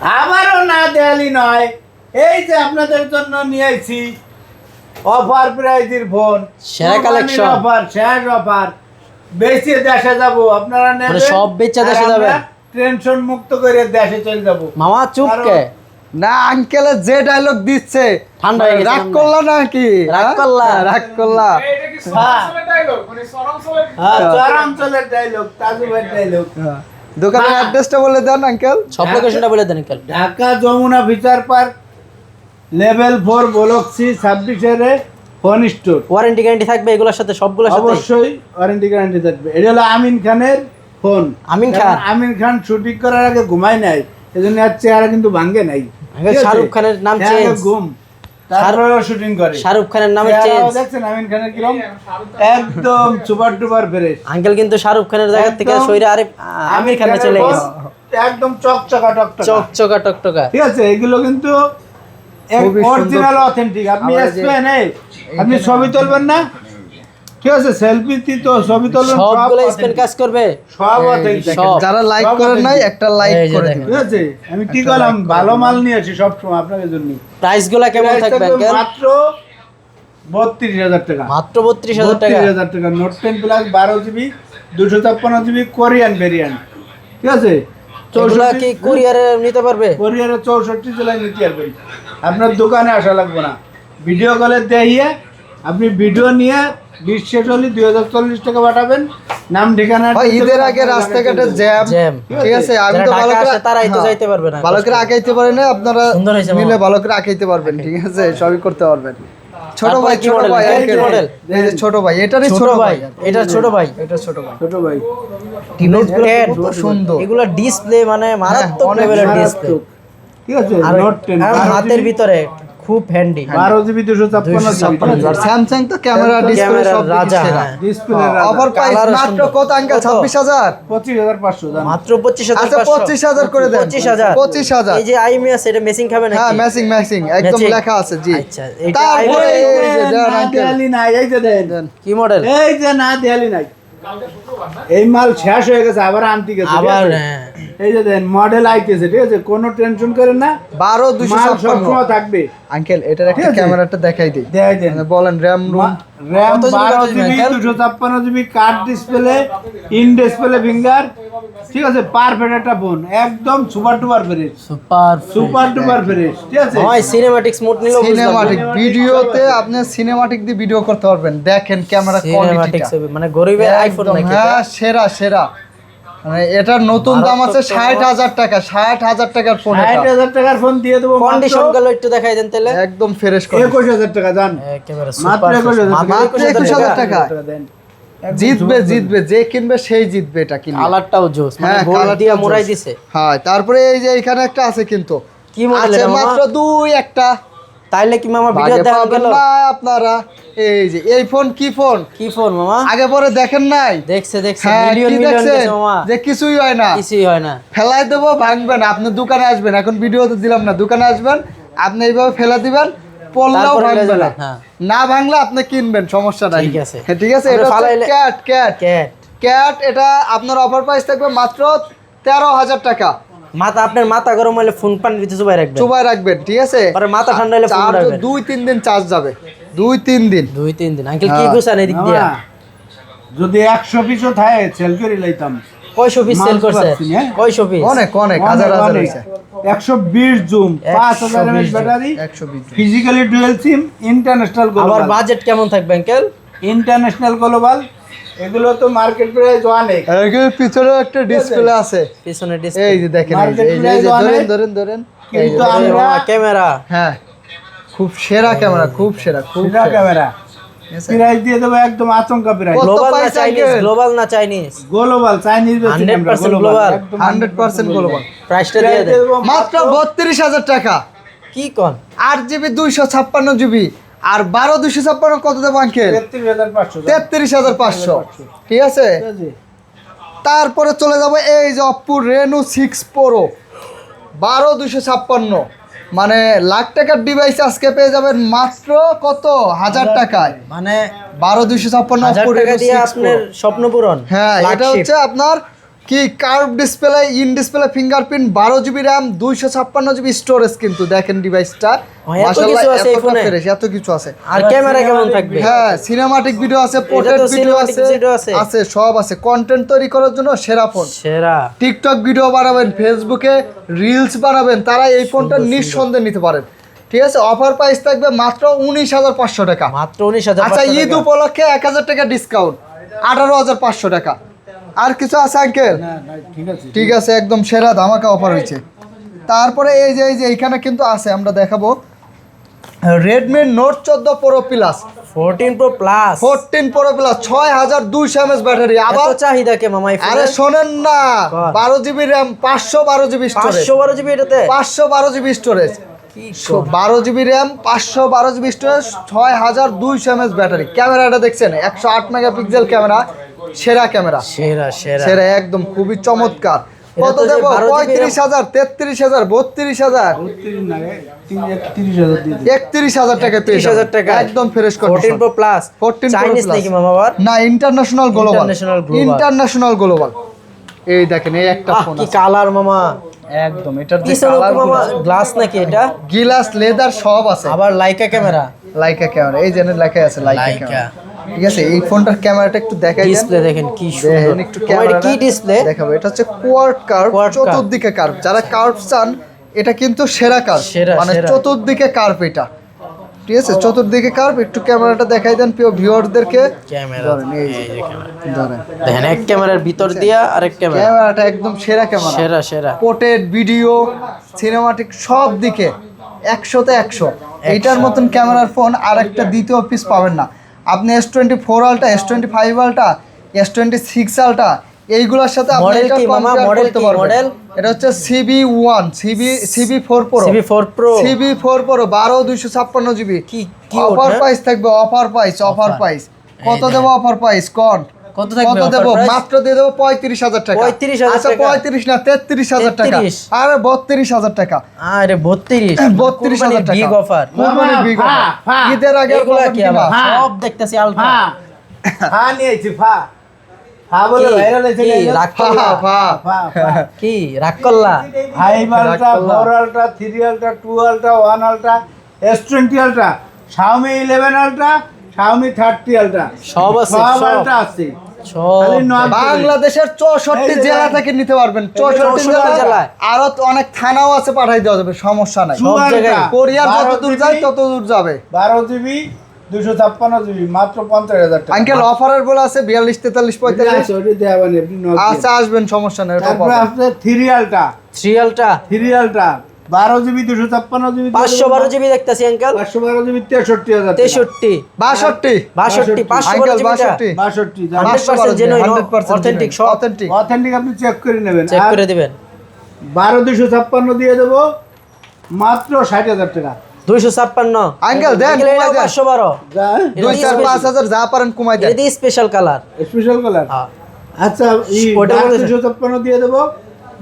আবারও না দেয়ালি নয়, এই যে আপনাদের জন্য নিয়ে আইছি অফার প্রাইজের ফোন, সেরা কালেকশন অফার, শেষ অফার। বেশি দেশে যাব, আপনারা নেবেন, মানে সব বেচা দেশে যাবেন, টেনশন মুক্ত করে দেশে চলে যাব। মামা চুপকে না আঙ্কেল যে ডায়লগ দিচ্ছে ঠান্ডা হয়ে গেছে রাগ করলা নাকি রাগ করলা? রাগ করলা এটা কি সরাসরি ডায়লগ মানে সরাসরি চরাঞ্চলের ডায়লগ, তাজুবের ডায়লগ। দোকানের অ্যাড্রেসটা বলে দেন আঙ্কেল। সব লোকেশনটা বলে দেন কাল। Dhaka Jamuna future park, level 4, block C, 26 phone store. Warranty guarantee থাকবে এগুলোর সাথে, সবগুলোর সাথে অবশ্যই ওয়ারেন্টি গ্যারান্টি থাকবে। এটা হলো আমিন খানের ফোন। আমিন খান? আমিন খান শুটিং করার আগে ঘুমায় নাই, এজন্য আর চেহারা কিন্তু ভাঙ্গে নাই। আগে শাহরুখ খানের নাম চেঞ্জ, ঘুম, তারপরে শুটিং করে। শাহরুখ খানের নামে চেহারাও চেঞ্জ। দেখছেন আমিন খানের কিরকম, একদম সুপার ডুপার ফ্রেশ। আঙ্কেল কিন্তু শাহরুখ খানের জায়গা থেকে একদম সইরে আরে আমির খানে চলে গেছে, একদম চকচকা টকটকা। চকচকা টকটকা। ঠিক আছে, এগুলো কিন্তু খুবই সুন্দর। Original authentic. আপনি আবার যে- আসবেন, আপনি ছবি তুলবেন না, ঠিক আছে, সেলফি তো ছবি তুলবেন, সবগুলো স্ক্যান কাজ করবে। সব authentic। সব। যারা লাইক সব করেন নাই authentic। একটা লাইক এই যে করে দেখেন। দিবেন। ঠিক আছে, আমি কি করলাম, ভালো মাল নিয়ে আসি সব সময় আপনাদের জন্য। প্রাইসগুলো কেমন Price থাকবে থাকবে আঙ্কেল? মাত্র 32,000 টাকা। মাত্র 32,000 টাকা। 32,000 টাকা। Note 10 plus 12 GB 256 GB Korean variant. ঠিক আছে, এগুলা কি কুরিয়ারে নিতে পারবে? কোরিয়ারে 64 জেলায় নিতে পারবেন। আপনার দোকানে আসা লাগবে না, ভিডিও কলে দেখিয়ে আপনি ভিডিও নিয়ে 20 শেষ হলে 2040 টাকা পাঠাবেন। নাম ঠিকানা হয় ঈদের আগে রাস্তাঘাটে জ্যাম, জ্যাম। ঠিক আছে, আমি যারা তো ঢাকা ভালো করে আসে তারাই তো হ্যাঁ, যাইতে পারবে না। ভালো করে আঁকাইতে পারে না, আপনারা সুন্দর হয়েছে মামা। নিলে ভালো করে আঁকাইতে পারবেন, ঠিক আছে, সবই করতে পারবেন। ছোট তারপরে ভাই, কি ছোট model? ভাই, এটা কি আঙ্কেল। model? এই যে ছোট ভাই, এটারই ছোট ভাই, এটা ছোট ভাই। এটা ছোট ভাই। ছোট ভাই, টিনেজগুলো Cat, কত সুন্দর। এগুলো ডিসপ্লে মানে মারাত্মক অনেক লেভেলের ডিসপ্লে। মারাত্মক। ঠিক আছে, আর নোট 10 আর হাতের ভিতরে খুব হ্যান্ডি। 12 GB 256 আর স্যামসাং তো ক্যামেরা ডিসপ্লে ক্যামেরার সব রাজা, সেরা। হ্যাঁ। ডিসপ্লে অফার প্রাইস কালারও মাত্র সুন্দর। কত আঙ্কেল? কত? 26,000। 25,500 জান। মাত্র 25,000। আচ্ছা 25,000 করে দেন। 25,000। 25,000। এই যে আইমি আছে, এটা মেসিং খাবে নাকি? হ্যাঁ ম্যাচিং একদম Matching? লেখা আছে, জি। আচ্ছা, এটা তারপরে আইমি- এই যে দেন না আঙ্কেল। দেয়ালি নাই, এই যে দেন, কি মডেল? এই যে না দেয়ালি নাই, এই মাল শেষ হয়ে গেছে, আবার আনতে গেছে। ঠিক আবার আছে? হ্যাঁ। এই যে দেন মডেল আইতেছে, ঠিক আছে, কোনো টেনশন করেন না, 12,256 মাল সবসময় থাকবে। আঙ্কেল এটার ঠিক একটা আছে? ক্যামেরাটা দেখাই দিই, দেখাই দেন। মানে বলেন র্যাম রুম। র্যাম কত GB, 12 GB 256 GB, card display, in display finger. ঠিক আছে, পারফেক্ট একটা ফোন, একদম super duper fresh, super duper fresh. ঠিক আছে, হয় সিনেম্যাটিক্স মোড নিলেও সিনেমাটিক ভিডিওতে আপনি সিনেমাটিক দিয়ে ভিডিও করতে পারবেন। দেখেন ক্যামেরা সিনেম্যাটিক্স কোয়ালিটিটা, মানে গরিবের আইফোন নাকি? হ্যাঁ সেরা। মানে এটার নতুন দাম আছে 60,000 টাকা, 60,000 টাকার ফোন এটা। 60,000 টাকার ফোন দিয়ে দেবো কন্ডিশন গুলো একটু দেখাই দেন তাহলে। একদম ফ্রেশ করে। 21,000 টাকা জান, একেবারে মাত্র সুপার। 21,000 টাকা। মাত্র 21,000 টাকা। দেন। জিতবে, যে কিনবে সেই জিতবে এটা কিনবে। কালারটাও জোস, মানে হ্যাঁ, গোল্ড কালারটা দিয়ে জোস। মোড়াই দিছে। হ্যাঁ, তারপরে এই যে এখানে একটা আছে কিন্তু, কি মডেল আছে এটা মামা? মাত্র একটা। তাইলে কি মামা ভিডিও আগে দেখা পাবেন গেল? না আপনারা। এই যে এই ফোন, কি ফোন কি ফোন মামা? আগে পরে দেখেন নাই? দেখছে হ্যাঁ, মিলিয়ন কি মিলিয়ন দেখছেন? গেছে মামা, যে কিছুই হয় না, কিছুই হয় না। ফেলাই দেবো, ভাঙবেন। আপনি দোকানে আসবেন, এখন ভিডিওতে দিলাম না, দোকানে আসবেন, আপনি এইভাবে ফেলে দিবেন, পড়লেও তারপরে ভাঙবে লয়ে না। যাবেন, হ্যাঁ। না ভাঙলে আপনি কিনবেন, সমস্যা নাই। ঠিক আছে। হ্যাঁ, ঠিক আছে। আমরা এটা ফালাইলে- ক্যাট, এটা আপনার অফার প্রাইস থাকবে মাত্র 13,000 টাকা। আপনার মাথা গরম হলে ফোন পানির ভিতরে চুবাই রাখবেন, চুবাই রাখবেন, ঠিক আছে। পরে মাথা ঠান্ডা হলে ফোন চার্জ রাখবেন। 2-3 দিন চার্জ যাবে, 2-3 দিন। 2-3 দিন। আঙ্কেল কি হ্যাঁ। গুছান এদিক দিয়া? মামা, যদি 100 পিসও থাকে সেল করে লাইতাম। কয়শো পিস সেল মাল করছে? পাচ্ছি, হ্যাঁ? কয়শো পিস? অনেক অনেক, হাজার অনেক। হয়েছে। 120 zoom, 5000 mAh 120 battery, 120 physically dual SIM, international আবার গ্লোবাল। বাজেট কেমন থাকবে আঙ্কেল? ইন্টারন্যাশনাল গ্লোবাল, এগুলো তো মার্কেট প্রাইস অনেক। এর পিছনে একটা ডিসপ্লে আছে, পিছনে এই ডিসপ্লে, যে দেখেন, এই যে, Market এই যে price অনেক। ধরেন। এই কিন্তু যে, আমরা ক্যামেরা হ্যাঁ, খুব সেরা ক্যামেরা, খুব সেরা। সেটা ক্যামেরা প্রাইস দিয়ে দেবো একদম আচমকা প্রাইস। কত গ্লোবাল না পাইছে চাইনিজ? আঙ্কেল? গ্লোবাল না চাইনিজ? গ্লোবাল, চাইনিজ বেশি 100% global। 100% গ্লোবাল। প্রাইসটা দিয়ে দেন। মাত্র 32,000 টাকা। কি কোন? 8GB 256GB আর 12 256 কত দেবো আঙ্কেল? 33,500। 33,500, ঠিক আছে। তারপরে চলে যাব এই যে Oppo Reno 6 Pro 12 256, মানে লাখ টাকার ডিভাইস আজকে পেয়ে যাবেন মাত্র কত 1000 টাকায়। মানে 12 256 1000 Oppo টাকা Reno দিয়ে 6 আপনার Pro। স্বপ্ন পূরণ। হ্যাঁ, এটা Flagship। হচ্ছে আপনার কি curve display, in display fingerprint, 12 GB RAM, 256 GB storage. কিন্তু দেখেন ডিভাইসটা এত কিছু আছে এই ফোনে? এত কিছু আছে। আর ক্যামেরা কেমন থাকবে? হ্যাঁ, সিনেমাটিক ভিডিও আছে, পোর্ট্রেট তো ভিডিও cinematic video আছে। আছে, সব আছে। কন্টেন্ট তৈরি করার জন্য সেরা ফোন। সেরা। টিকটক ভিডিও বানাবেন, ফেসবুকে রিলস বানাবেন, তারা এই ফোনটা নিঃসন্দেহে নিতে পারেন। ঠিক আছে, অফার প্রাইস থাকবে মাত্র 19,500 টাকা। মাত্র 19,000 আচ্ছা, ঈদ উপলক্ষে 1000 টাকা ডিসকাউন্ট, 18,500 টাকা। আর কিছু আছে আঙ্কেল? না না, ঠিক আছে। ঠিক আছে, একদম সেরা ধামাকা অফার হয়েছে। তারপরে এই যে এইখানে কিন্তু আছে, আমরা দেখাবো Redmi note 14 pro plus, 14 pro plus, 14 pro plus, 6200 mAh battery. আবার আবার চাহিদা কে মামা এই আরে ফোনে? শোনেন না, কর। 12 GB RAM, 512 GB storage, 512 GB এটাতে? 512 জিবি স্টোরেজ, কি 12 GB RAM, 512 GB storage, 6200 mAh battery. ক্যামেরাটা দেখছেন, 108 মেগাপিক্সেল ক্যামেরা, সেরা ক্যামেরা, সেরা সেরা। সেরা একদম, খুবই চমৎকার। এটা কত তো যে দেব? 12 জিবি 35,000, 33,000, 32,000, 32 না রে, 30,000 দিয়ে দিন। 31,000 টাকা পেয়ে 30,000 টাকা একদম fresh 14 condition. Pro plus. 14 Pro Chinese Plus। নাকি মামা আবার? না, international global, International global। International global. এই দেখেন, এই একটা আহ, ফোন কি আছে। কালার মামা! একদম এটার যে পিছনে কালার, মামা গ্লাস নাকি এটা? গ্লাস, লেদার সব আছে। আবার লাইকা ক্যামেরা, লাইকা ক্যামেরা, এই জেনে লেখা আছে লাইকা লাইকা। ক্যামেরা। ঠিক আছে, এই ফোনটার ক্যামেরাটা একটু দেখাই দেন। ডিসপ্লে দেখেন কি দেখেন সুন্দর। একটু মামা, এটা ক্যামেরা কি ডিসপ্লে? দেখাবো। এটা হচ্ছে কোয়াড কার্ভ, Quad curve। চতুর্দিকে কার্ভ। যারা কার্ভ চান, এটা কিন্তু সেরা কার্ভ, সেরা, মানে সেরা। চতুর্দিকে কার্ভ এটা। ঠিক আছে, চতুর্দিকে কার্ভ। একটু ক্যামেরাটা দেখাই দেন প্রিয় ভিউয়ারদেরকে। ক্যামেরা ধরেন, এই যে, এই যে ক্যামেরা। ধরেন, দেখেন এক ক্যামেরার ভিতর দিয়া আরেক ক্যামেরা। ক্যামেরাটা একদম সেরা ক্যামেরা। সেরা সেরা। পোর্ট্রেট, ভিডিও, সিনেমাটিক সব দিকে 100তে 100। এইটার মতন ক্যামেরার ফোন আর একটা দ্বিতীয় পিস পাবেন না আপনি। S24 আলটা, S25 আলটা, S26 আলটা, এইগুলোর সাথে আপনি মডেল এটা কি মামা? compare মডেল করতে কি? পারবেন। মডেল? এটা হচ্ছে CB1, CB4 Pro, CB4 Pro। CB4 Pro 12 GB. কি অফার ওটা? প্রাইস থাকবে, অফার প্রাইস, অফার প্রাইস। কত এই দেব অফার প্রাইস কোন? কত থাকবে offer দেব? price? মাত্র দিয়ে দেবো 35,000 টাকা। 35,000 আচ্ছা, টাকা। 35 না, 33,000 টাকা। 33 আরে 32,000 টাকা। আরে 32 32,000 টাকা। Big offer. কুরবানি big offer। ফা। ঈদের আগে আর এগুলা পাবেন কি কিনা? আবার? হ্যাঁ। সব দেখতেছি আলফা। ফা ফা নিয়ে আইছি, ফা ফা বলে ভাইরাল হয়েছে। কি রাগ করলা? ফা। ফা ফা কি রাগ করলা? 5 ultra, 4 ultra, 3 ultra, 2 ultra, 1 ultra, S20 ultra, Xiaomi 11 ultra, Xiaomi 30 ultra, সব আছে, সব সব। আলট্রা আছে। সব খালি নয় বাংলাদেশের 64 এই যে জেলা ভাই। থেকে নিতে পারবেন। 64 64 জেলায়। জেলায়। আরো তো অনেক থানাও আছে, পাঠাই দেওয়া যাবে, সমস্যা নাই। সব জায়গায়। কোরিয়ার যত 12 দূর GB, যায় তত দূর যাবে। 12 জিবি, 256 জিবি, মাত্র 50,000 টাকা। আঙ্কেল অফারের বলে আছে 42, 43, 45। ওটি দেওয়ানি, আপনি নক দিন। আচ্ছা, আসবেন, সমস্যা নেই, ওটা তারপরে পাবেন। আছে 3 ultra, 3 ultra 3 ultra, 12 GB, 256 GB, 512 GB দেখতেছি আঙ্কেল। 512 জিবি, 63,000 টাকা। 63 62, 62 512 আঙ্কেল জিবিটা 62, 62, 100% genuine, authentic, সব। অথেন্টিক। অথেন্টিক আপনি চেক করে নেবেন। চেক আর করে দিবেন। 12 256 দিয়ে দেবো মাত্র 60,000 টাকা। 256 আঙ্কেল দেন, আঙ্কেল কমাই দেন। 512 যা 2, 4, 5,000 যা পারেন কমাই দেন। এটি স্পেশাল কালার। Special colour. আচ্ছা, এই ওটা বলতেছে। 256 দিয়ে দেবো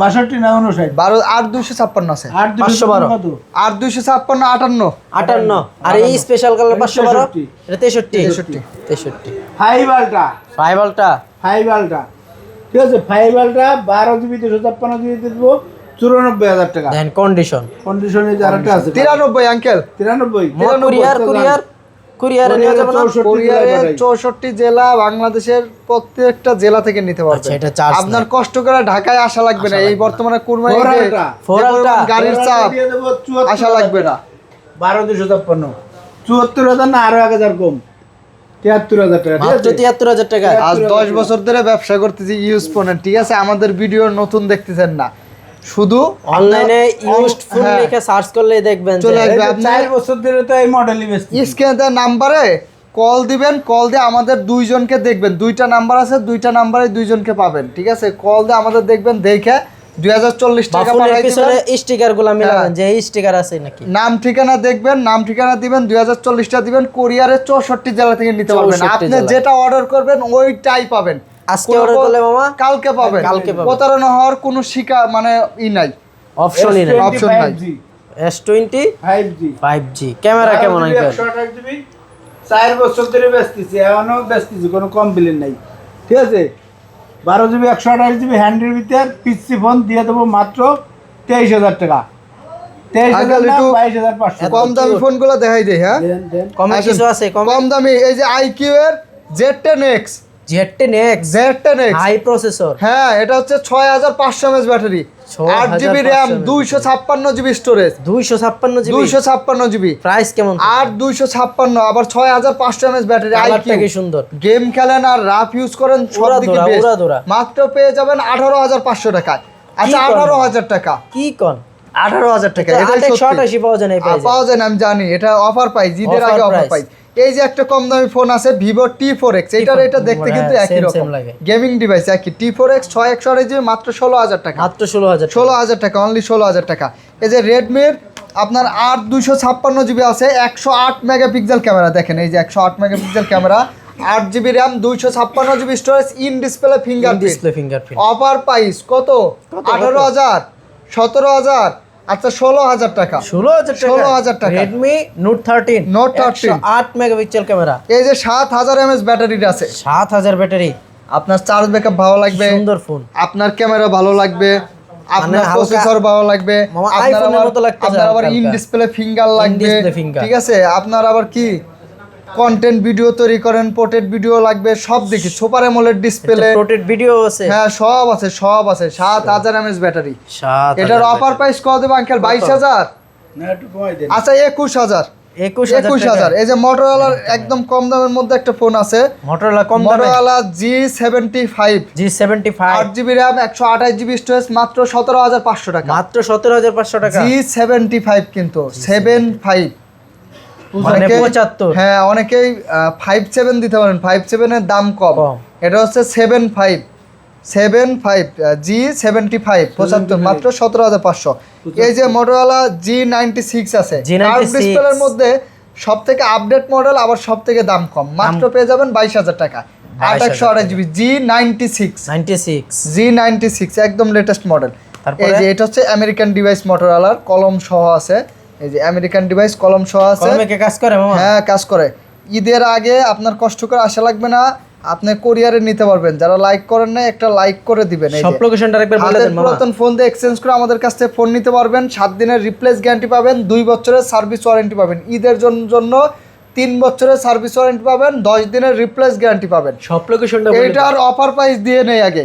62 না 59। 12 আর 256 আছে। আর 512 কত? আর 256, 58, 58 আর এই স্পেশাল কালার 512 63 এটা 63 63 63 5 আলট্রা, 5 আলট্রা 5 আলট্রা, ঠিক আছে। 5 আলট্রা 12 জিবি, 256 দিয়ে দেবো 94,000 টাকা। দেন কন্ডিশন। কন্ডিশনে যারাটা আছে 93 আঙ্কেল। 93। কুরিয়ারে নিয়ে যাবে না? 64 কোরিয়ারে জেলায় পাঠাই। 64 জেলা, বাংলাদেশের প্রত্যেকটা জেলা থেকে নিতে আচ্ছা, পারবেন। এটা charge আপনার নাই। কষ্ট করে ঢাকায় আসা লাগবে না। এই বর্তমানে কুরবানি 4 আলট্রা, 4 আলট্রা গাড়ির চাপ দিয়ে দেবো 74,000 আসা লাগবে না। 12 256, 74,000 না, আরো 1,000 কম, 73,000 টাকা, ঠিক মাত্র আছে। 73,000 টাকা। আজ 10 বছর ধরে ব্যবসা করতেছি ইউজ ফোনের, ঠিক আছে। আমাদের ভিডিও নতুন দেখতেছেন না, শুধু অনলাইনে ইউজড ফোন হ্যাঁ। লিখে সার্চ করলে দেখবেন যে চলে এই আসবে। যে আপনি 4 বছর ধরে তো এই মডেলই বেচতেছি। স্ক্রিনে দেওয়া নাম্বারে কল দিবেন, কল দিয়ে আমাদের দুইজনকে দেখবেন। 2টা নাম্বার আছে, 2টা নাম্বারে দুইজনকে পাবেন, ঠিক আছে। কল দিয়ে আমাদের দেখবেন, দেখে 2040 টাকা ফোনের পাঠাই পিছনে দিবেন। স্টিকার গুলা মিলাবেন হ্যাঁ। যে এই স্টিকার আছে নাকি। নাম ঠিকানা দেখবেন, নাম ঠিকানা দিবেন, 2040 টাকা দিবেন। কোরিয়ারে 64 জেলা থেকে নিতে পারবেন। 64 আপনি জেলা। যেটা অর্ডার করবেন ওইটাই পাবেন। আজকে কোনো অর্ডার করলে মামা কালকে পাবেন। কালকে পাবেন। প্রতারণা হওয়ার কোনো মানে নাই। অপশনই নেই। option নাই। 5G, S20 5G, 5G camera কেমন আঙ্কেল? 128 GB, 4 বছর ধরে বেচতেছি, এখনো বেচতেছি, কোনো কমপ্লেন নাই, ঠিক আছে। 12 GB 128 GB হ্যান্ডের ভিতর পিসি ফোন দিয়ে দেবো মাত্র 23,000 টাকা। 23,000 না, 22,500। কম দামি ফোনগুলো দেখাই দেই। হ্যাঁ, কমে কিছু আছে? কম দামি এই যে আইকিউ এর Z10X, Z10X Z10X high processor. হ্যাঁ, এটা হচ্ছে 6500 mAh battery, 8GB RAM, 256GB storage, 256 GB। Price কেমন? আর 256 আবার 6500 mAh ব্যাটারি। কালারটা কি সুন্দর। গেম খেলেন আর রাফ ইউজ করেন, সবদিকে বেস্ট। মাত্র পেয়ে যাবেন 18,500 টাকায়। আচ্ছা, 18,000 টাকা কি কোন? 18,000 টাকা। এটা 128 পাওয়া যায় না? পাওয়া যায় না, আমি জানি। এটা অফার প্রাইস, ঈদের আগে অফার প্রাইস। এই যে একটা কম দামি ফোন আছে Vivo T4X, এটা দেখতে কিন্তু একই রকম গেমিং ডিভাইস, একই T4X 6128GB, মাত্র 16,000 টাকা। মাত্র 16,000 টাকা, অনলি 16,000 টাকা। এই যে রেডমির আপনার 256GB আছে, 108 মেগাপিক্সেল ক্যামেরা। দেখেন এই যে 108 megapixel camera, 8GB RAM, 256GB storage, in display fingerprint. Offer price কত? 18,000, 17,000, আচ্ছা 16,000 টাকা। 16,000 টাকা। Redmi Note 13 8 megapixel camera. এই যে 7000 mAh ব্যাটারি আছে। 7000 ব্যাটারি। আপনার চার্জ ব্যাকআপ ভালো লাগবে, সুন্দর ফোন। আপনার ক্যামেরা ভালো লাগবে, আপনার প্রসেসর ভালো লাগবে, আপনার আবার ইন ডিসপ্লে ফিঙ্গার লাগবে, ঠিক আছে? আপনার আবার কি কন্টেন্ট ভিডিও তৈরি করেন, পোর্ট্রেট ভিডিও লাগবে, সব দেখি। Super AMOLED display, portrait video আছে, হ্যাঁ সব আছে, সব আছে। 7000 mAh ব্যাটারি। এটার অফার প্রাইস কত দেব আঙ্কেল? 22,000? না, একটু কমাই দেন। আচ্ছা 21,000। 21,000। এই যে মোটরোলার একদম কম দামের মধ্যে একটা ফোন আছে, Motorola G75 8GB RAM, 128GB storage, মাত্র 17,500 টাকা। মাত্র 17,500 টাকা। G75 কিন্তু 75 মানে 75। হ্যাঁ, অনেকেই 57 দিতে পারেন, 57 এর দাম কম। এটা হচ্ছে 75 G75 75, মাত্র 17,500। এই যে মোটরোলা G96 আছে, কার্ভ ডিসপ্লের মধ্যে সবথেকে আপডেট মডেল, আবার সবথেকে দাম কম, মাত্র পেয়ে যাবেন 22,000 টাকা। 8/128GB G96 একদম লেটেস্ট মডেল। এই যে এটা হচ্ছে আমেরিকান ডিভাইস, মোটরোলার কলম সহ আছে। এই যে আমেরিকান ডিভাইস কলম সহ আছে। কাজ করে মামা? হ্যাঁ, কাজ করে। ঈদের আগে আপনার কষ্ট করে আসা লাগবে না, আপনি কোরিয়ারে নিতে পারবেন। যারা লাইক করেন না, একটা লাইক করে দিবেন। এই সব লোকেশনটা আরেকবার বলে দেন মামা। পুরাতন ফোন দিয়ে এক্সচেঞ্জ করে আমাদের কাছ থেকে ফোন নিতে পারবেন। 7 দিনের রিপ্লেস গ্যারান্টি পাবেন, 2 বছরের সার্ভিস ওয়ারেন্টি পাবেন। ঈদের জন্য 3 বছরের সার্ভিস ওয়ারেন্টি পাবেন, 10 দিনের রিপ্লেস গ্যারান্টি পাবেন। সব লোকেশনটা এটার অফার প্রাইস দিয়ে নেই আগে।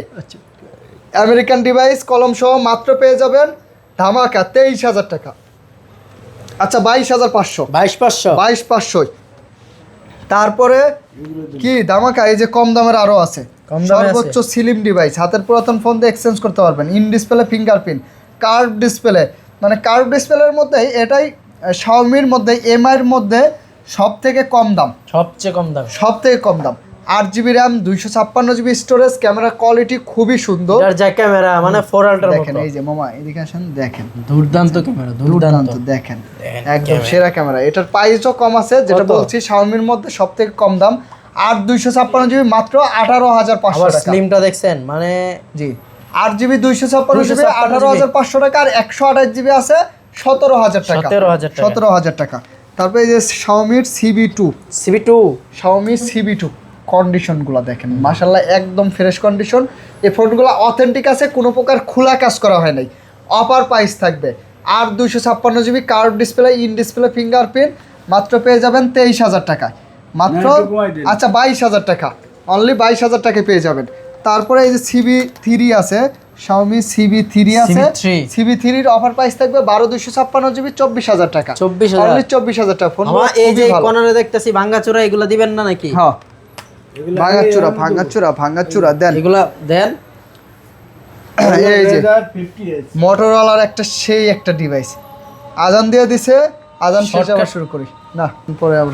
আমেরিকান ডিভাইস কলম সহ মাত্র পেয়ে যাবেন ধামাকা 23,000 টাকা। আচ্ছা 22,500। 22,500। তারপরে কি ধামাকা? এই যে কম দামের আরো আছে, সর্বোচ্চ স্লিম ডিভাইস, হাতের পুরাতন ফোন দিয়ে এক্সচেঞ্জ করতে পারবেন। In display fingerprint, curve display, মানে কার্ভ ডিসপ্লের মধ্যে এটাই শাওমির মধ্যে, এমআই এর মধ্যে সবথেকে কম দাম, সবথেকে কম দাম। 8GB RAM, 256GB storage, camera quality খুবই সুন্দর। এটার যা ক্যামেরা মানে 4 আল্ট্রা দেখেন। এই যে মামা এদিকে আসেন, দেখেন দুর্দান্ত ক্যামেরা, দুর্দান্ত দেখেন, একদম সেরা ক্যামেরা। এটার প্রাইসও কম আছে, যেটা বলছি শাওমির মধ্যে সবথেকে কম দাম। 256GB মাত্র 18,500 টাকা। স্লিমটা দেখছেন মানে? জি, 8GB 256GB 18,500 টাকা। আর 128GB আছে 17,000 টাকা। 17,000 টাকা। তারপরে এই যে শাওমির CB2, শাওমি CB2 কন্ডিশনগুলো দেখেন, মাশাআল্লাহ একদম ফ্রেশ কন্ডিশন। এই ফোনগুলো অথেন্টিক আছে, কোনো প্রকার খোলা কাজ করা হয় নাই। অফার প্রাইস থাকবে। আর 256GB curve display, in display fingerprint, মাত্র পেয়ে যাবেন 23,000 টাকায়। মাত্র আচ্ছা 22,000 টাকা, অনলি 22,000 টাকায় পেয়ে যাবেন। তারপরে এই যে CB3 আছে, শাওমি CB3 আছে। CB3 এর অফার প্রাইস থাকবে 12/256GB 24,000 টাকা। অনলি 24,000 টাকা। ফোন এই যে কর্নারে দেখতেছি ভাঙাচোরা, এগুলা দিবেন না নাকি? হ্যাঁ, ভাঙাচোরা দেন, এগুলা দেন। এই যে মোটরোলার একটা ডিভাইস, আজান দিয়ে দিছে, আজান শেষ আবার শুরু করি না, পরে আবার